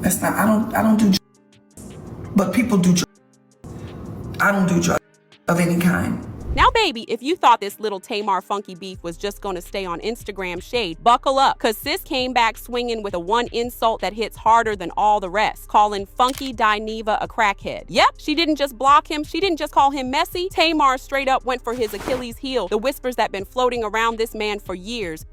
That's not, I don't do drugs, but people do drugs. I don't do drugs of any kind. Now, baby, if you thought this little Tamar funky beef was just gonna stay on Instagram shade, buckle up, cause sis came back swinging with a one insult that hits harder than all the rest, calling funky Dineva a crackhead. Yep, she didn't just block him, she didn't just call him messy. Tamar straight up went for his Achilles heel, the whispers that been floating around this man for years.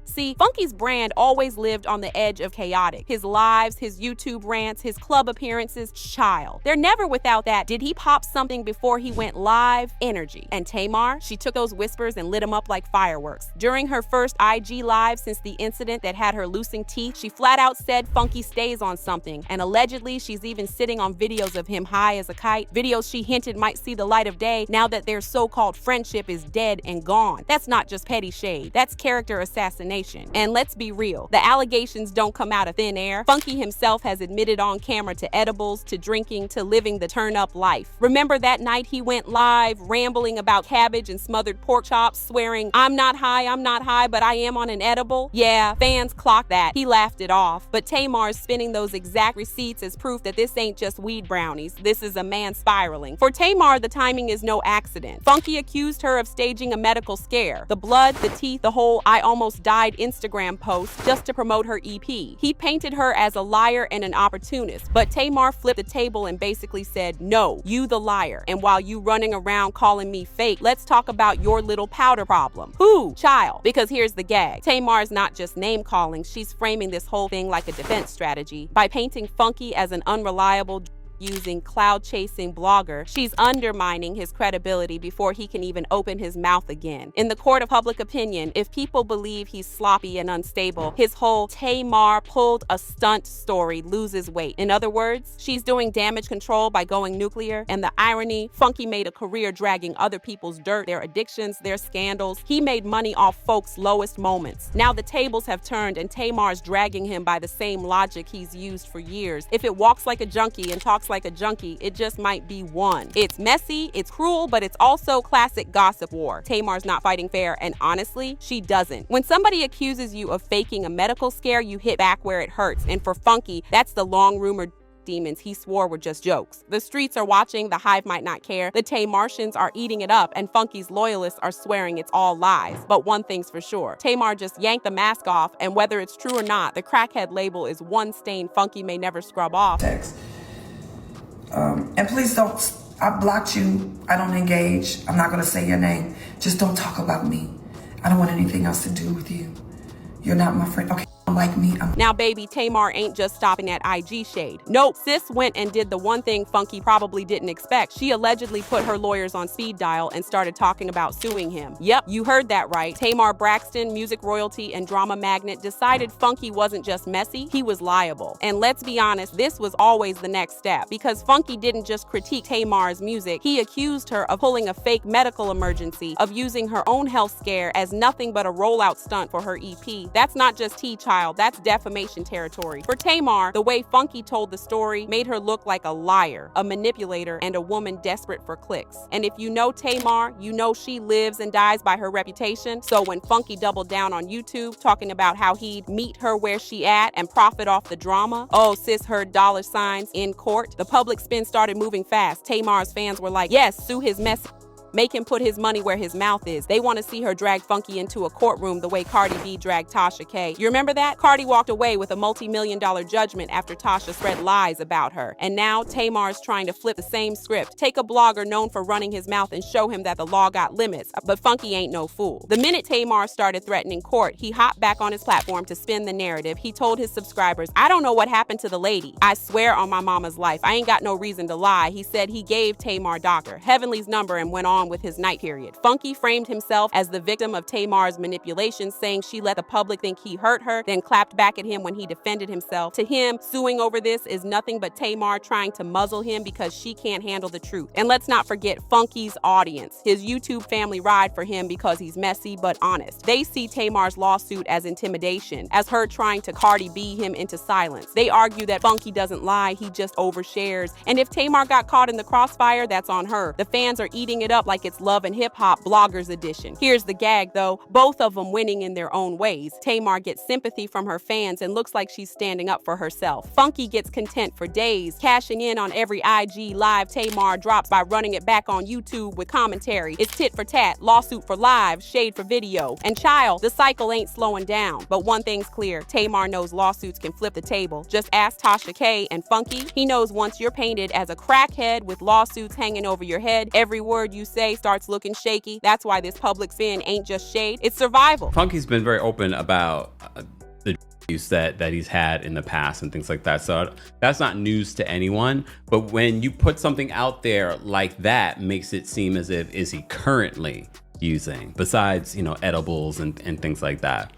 See, Funky's brand always lived on the edge of chaotic. His lives, his YouTube rants, his club appearances, child. They're never without that. Did he pop something before he went live? Energy. And Tamar, she took those whispers and lit them up like fireworks. During her first IG live since the incident that had her losing teeth, she flat out said Funky stays on something. And allegedly, she's even sitting on videos of him high as a kite. Videos she hinted might see the light of day now that their so-called friendship is dead and gone. That's not just petty shade. That's character assassination. And let's be real, the allegations don't come out of thin air. Funky himself has admitted on camera to edibles, to drinking, to living the turn-up life. Remember that night he went live, rambling about cabbage and smothered pork chops, swearing, I'm not high, but I am on an edible? Yeah, fans clocked that. He laughed it off. But Tamar's spinning those exact receipts as proof that this ain't just weed brownies. This is a man spiraling. For Tamar, the timing is no accident. Funky accused her of staging a medical scare. The blood, the teeth, the whole I almost died Instagram post just to promote her EP. He painted her as a liar and an opportunist, but Tamar flipped the table and basically said, no, you the liar. And while you running around calling me fake, let's talk about your little powder problem. Who? Child. Because here's the gag. Tamar's not just name calling, she's framing this whole thing like a defense strategy. By painting Funky as an unreliable, using cloud-chasing blogger, she's undermining his credibility before he can even open his mouth again. In the court of public opinion, if people believe he's sloppy and unstable, his whole Tamar pulled a stunt story loses weight. In other words, she's doing damage control by going nuclear, and the irony, Funky made a career dragging other people's dirt, their addictions, their scandals. He made money off folks' lowest moments. Now the tables have turned and Tamar's dragging him by the same logic he's used for years. If it walks like a junkie and talks like a junkie, it just might be one. It's messy, it's cruel, but it's also classic gossip war. Tamar's not fighting fair, and honestly, she doesn't. When somebody accuses you of faking a medical scare, you hit back where it hurts. And for Funky, that's the long rumored demons he swore were just jokes. The streets are watching, the hive might not care, the Tamartians are eating it up, and Funky's loyalists are swearing it's all lies. But one thing's for sure, Tamar just yanked the mask off, and whether it's true or not, the crackhead label is one stain Funky may never scrub off. And please don't, I blocked you, I don't engage, I'm not gonna say your name, just don't talk about me. I don't want anything else to do with you. You're not my friend, okay? Like me. Now, baby, Tamar ain't just stopping at IG shade. Nope, sis went and did the one thing Funky probably didn't expect. She allegedly put her lawyers on speed dial and started talking about suing him. Yep, you heard that right. Tamar Braxton, music royalty and drama magnate, decided Funky wasn't just messy, he was liable. And let's be honest, this was always the next step, because Funky didn't just critique Tamar's music, he accused her of pulling a fake medical emergency, of using her own health scare as nothing but a rollout stunt for her EP. That's not just child, that's defamation territory. For Tamar, the way Funky told the story made her look like a liar, a manipulator, and a woman desperate for clicks. And if you know Tamar, you know she lives and dies by her reputation. So when Funky doubled down on YouTube, talking about how he'd meet her where she at and profit off the drama, oh, sis heard dollar signs in court. The public spin started moving fast. Tamar's fans were like, yes, sue his mess. Make him put his money where his mouth is. They want to see her drag Funky into a courtroom the way Cardi B dragged Tasha K. You remember that? Cardi walked away with a multi-million-dollar judgment after Tasha spread lies about her. And now Tamar's trying to flip the same script. Take a blogger known for running his mouth and show him that the law got limits. But Funky ain't no fool. The minute Tamar started threatening court, he hopped back on his platform to spin the narrative. He told his subscribers, I don't know what happened to the lady. I swear on my mama's life, I ain't got no reason to lie. He said he gave Tamar Dr. Heavenly's number and went on with his night period. Funky framed himself as the victim of Tamar's manipulation, saying she let the public think he hurt her, then clapped back at him when he defended himself. To him, suing over this is nothing but Tamar trying to muzzle him because she can't handle the truth. And let's not forget Funky's audience. His YouTube family ride for him because he's messy but honest. They see Tamar's lawsuit as intimidation, as her trying to Cardi B him into silence. They argue that Funky doesn't lie, he just overshares. And if Tamar got caught in the crossfire, that's on her. The fans are eating it up like like it's Love and Hip Hop Bloggers Edition. Here's the gag though, both of them winning in their own ways. Tamar gets sympathy from her fans and looks like she's standing up for herself. Funky gets content for days, cashing in on every IG live Tamar drops by running it back on YouTube with commentary. It's tit for tat, lawsuit for live, shade for video. And child, the cycle ain't slowing down. But one thing's clear, Tamar knows lawsuits can flip the table. Just ask Tasha K and Funky. He knows once you're painted as a crackhead with lawsuits hanging over your head, every word you say starts looking shaky. That's why this public spin ain't just shade, it's survival. Funky's been very open about the use that he's had in the past and things like that. So that's not news to anyone. But when you put something out there like that, makes it seem as if, is he currently using, besides, edibles and things like that.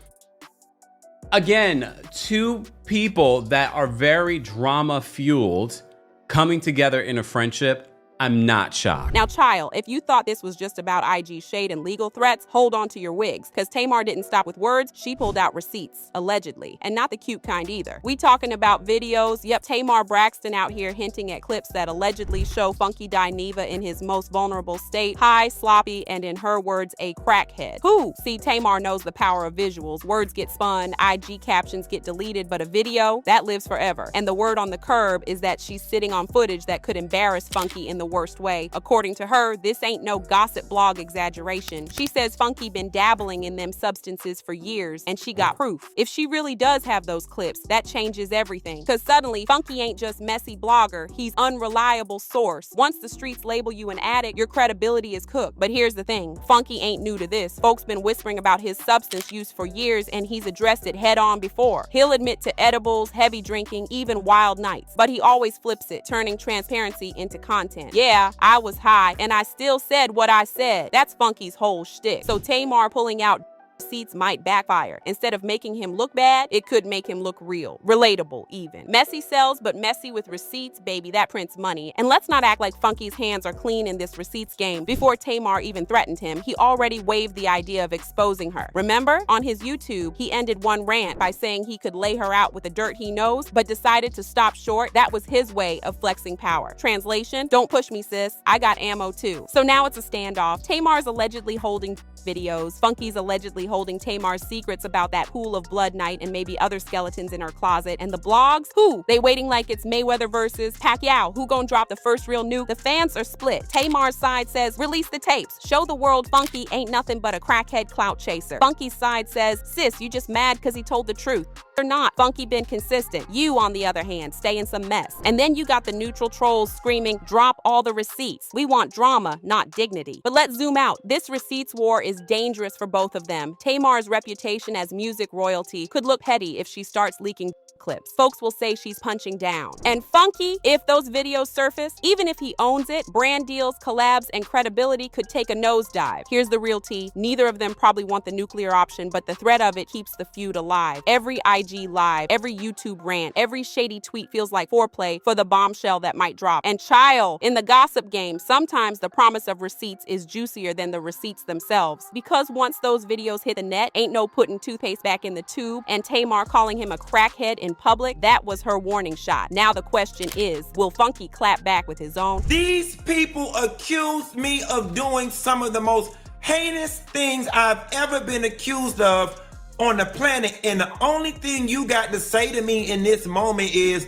Again, two people that are very drama fueled coming together in a friendship. I'm not shocked. Now, child, if you thought this was just about IG shade and legal threats, hold on to your wigs, because Tamar didn't stop with words, she pulled out receipts, allegedly, and not the cute kind either. We talking about videos, yep, Tamar Braxton out here hinting at clips that allegedly show Funky Dineva in his most vulnerable state, high, sloppy, and in her words, a crackhead. Who? See, Tamar knows the power of visuals. Words get spun, IG captions get deleted, but a video, that lives forever. And the word on the curb is that she's sitting on footage that could embarrass Funky in the worst way. According to her, this ain't no gossip blog exaggeration. She says Funky been dabbling in them substances for years, and she got proof. If she really does have those clips, that changes everything. Cause suddenly, Funky ain't just messy blogger, he's unreliable source. Once the streets label you an addict, your credibility is cooked. But here's the thing, Funky ain't new to this. Folks been whispering about his substance use for years, and he's addressed it head on before. He'll admit to edibles, heavy drinking, even wild nights. But he always flips it, turning transparency into content. Yeah, I was high, and I still said what I said. That's Funky's whole shtick. So Tamar pulling out receipts might backfire. Instead of making him look bad, it could make him look real, relatable even. Messy sells, but messy with receipts, baby, that prints money. And let's not act like Funky's hands are clean in this receipts game. Before Tamar even threatened him, he already waved the idea of exposing her. Remember? On his YouTube, he ended one rant by saying he could lay her out with the dirt he knows, but decided to stop short. That was his way of flexing power. Translation, don't push me, sis. I got ammo too. So now it's a standoff. Tamar's allegedly holding videos. Funky's allegedly holding Tamar's secrets about that pool of blood night and maybe other skeletons in her closet. And the blogs? Who? They waiting like it's Mayweather versus Pacquiao. Who gonna drop the first real nuke? The fans are split. Tamar's side says, release the tapes. Show the world Funky ain't nothing but a crackhead clout chaser. Funky's side says, sis, you just mad because he told the truth. Or not. Funky been consistent. You, on the other hand, stay in some mess. And then you got the neutral trolls screaming, drop all the receipts. We want drama, not dignity. But let's zoom out. This receipts war is dangerous for both of them. Tamar's reputation as music royalty could look petty if she starts leaking clips. Folks will say she's punching down. And Funky, if those videos surface, even if he owns it, brand deals, collabs, and credibility could take a nosedive. Here's the real tea. Neither of them probably want the nuclear option, but the threat of it keeps the feud alive. Every IG live, every YouTube rant, every shady tweet feels like foreplay for the bombshell that might drop. And child, in the gossip game, sometimes the promise of receipts is juicier than the receipts themselves. Because once those videos hit the net, ain't no putting toothpaste back in the tube, and Tamar calling him a crackhead in public, that was her warning shot. Now the question is, will Funky clap back with his own? These people accused me of doing some of the most heinous things I've ever been accused of on the planet, and the only thing you got to say to me in this moment is,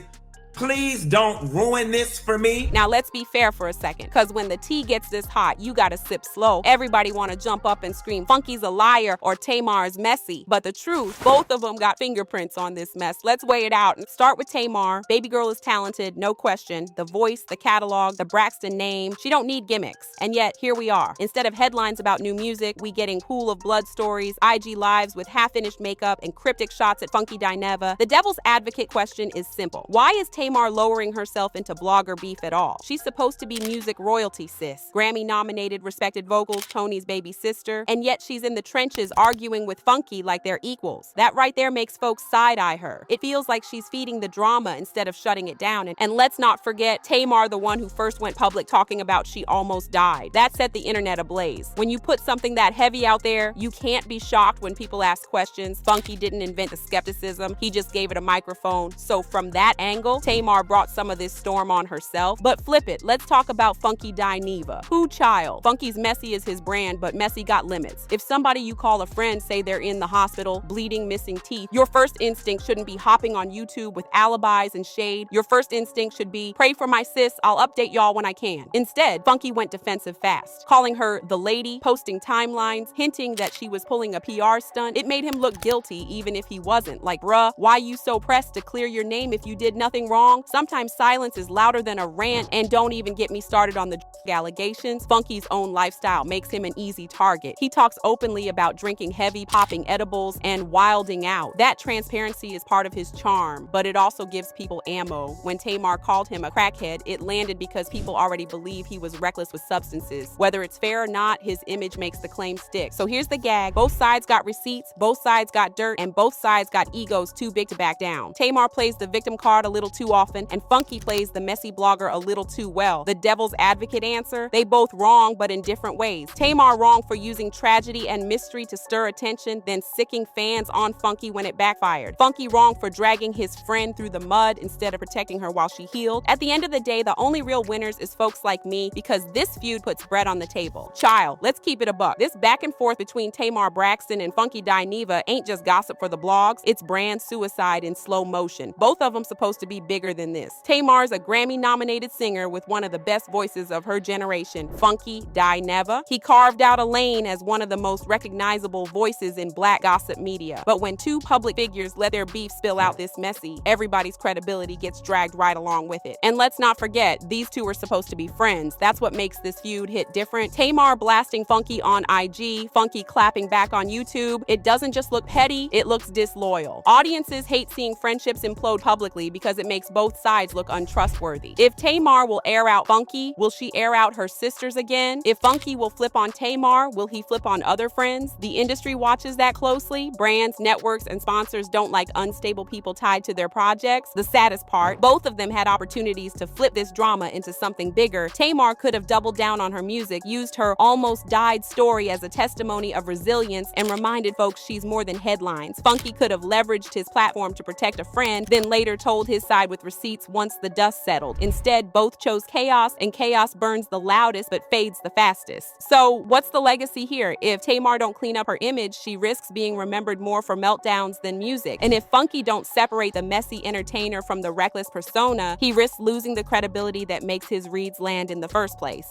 please don't ruin this for me. Now let's be fair for a second, because when the tea gets this hot, you gotta sip slow. Everybody wanna jump up and scream, Funky's a liar or Tamar's messy. But the truth, both of them got fingerprints on this mess. Let's weigh it out and start with Tamar. Baby girl is talented, no question. The voice, the catalog, the Braxton name, she don't need gimmicks. And yet, here we are. Instead of headlines about new music, we getting pool of blood stories, IG lives with half-finished makeup and cryptic shots at Funky Dineva. The devil's advocate question is simple. Why is Tamar lowering herself into blogger beef at all? She's supposed to be music royalty, sis. Grammy-nominated, respected vocals, Tony's baby sister, and yet she's in the trenches arguing with Funky like they're equals. That right there makes folks side-eye her. It feels like she's feeding the drama instead of shutting it down. And let's not forget Tamar, the one who first went public talking about she almost died. That set the internet ablaze. When you put something that heavy out there, you can't be shocked when people ask questions. Funky didn't invent the skepticism, he just gave it a microphone. So from that angle, Tamar Tamar brought some of this storm on herself. But flip it, let's talk about Funky Dineva. Who child? Funky's messy is his brand, but messy got limits. If somebody you call a friend say they're in the hospital, bleeding, missing teeth, your first instinct shouldn't be hopping on YouTube with alibis and shade. Your first instinct should be, pray for my sis, I'll update y'all when I can. Instead, Funky went defensive fast, calling her the lady, posting timelines, hinting that she was pulling a PR stunt. It made him look guilty even if he wasn't. Like, bruh, why you so pressed to clear your name if you did nothing wrong? Sometimes silence is louder than a rant, and don't even get me started on the allegations. Funky's own lifestyle makes him an easy target. He talks openly about drinking heavy, popping edibles, and wilding out. That transparency is part of his charm, but it also gives people ammo. When Tamar called him a crackhead, it landed because people already believe he was reckless with substances. Whether it's fair or not, his image makes the claim stick. So here's the gag. Both sides got receipts, both sides got dirt, and both sides got egos too big to back down. Tamar plays the victim card a little too often, and Funky plays the messy blogger a little too well. The devil's advocate answer? They both wrong, but in different ways. Tamar wrong for using tragedy and mystery to stir attention, then sicking fans on Funky when it backfired. Funky wrong for dragging his friend through the mud instead of protecting her while she healed. At the end of the day, the only real winners is folks like me, because this feud puts bread on the table. Child, let's keep it a buck. This back and forth between Tamar Braxton and Funky Dineva ain't just gossip for the blogs, it's brand suicide in slow motion. Both of them supposed to be bigger than this. Tamar's a Grammy-nominated singer with one of the best voices of her generation, Funky Dineva. He carved out a lane as one of the most recognizable voices in black gossip media. But when two public figures let their beef spill out this messy, everybody's credibility gets dragged right along with it. And let's not forget, these two are supposed to be friends. That's what makes this feud hit different. Tamar blasting Funky on IG, Funky clapping back on YouTube. It doesn't just look petty, it looks disloyal. Audiences hate seeing friendships implode publicly because it makes both sides look untrustworthy. If Tamar will air out Funky, will she air out her sisters again? If Funky will flip on Tamar, will he flip on other friends? The industry watches that closely. Brands, networks, and sponsors don't like unstable people tied to their projects. The saddest part, both of them had opportunities to flip this drama into something bigger. Tamar could have doubled down on her music, used her almost died story as a testimony of resilience, and reminded folks she's more than headlines. Funky could have leveraged his platform to protect a friend, then later told his side with receipts once the dust settled. Instead, both chose chaos, and chaos burns the loudest but fades the fastest. So what's the legacy here? If Tamar don't clean up her image, she risks being remembered more for meltdowns than music. And if Funky don't separate the messy entertainer from the reckless persona, he risks losing the credibility that makes his reads land in the first place.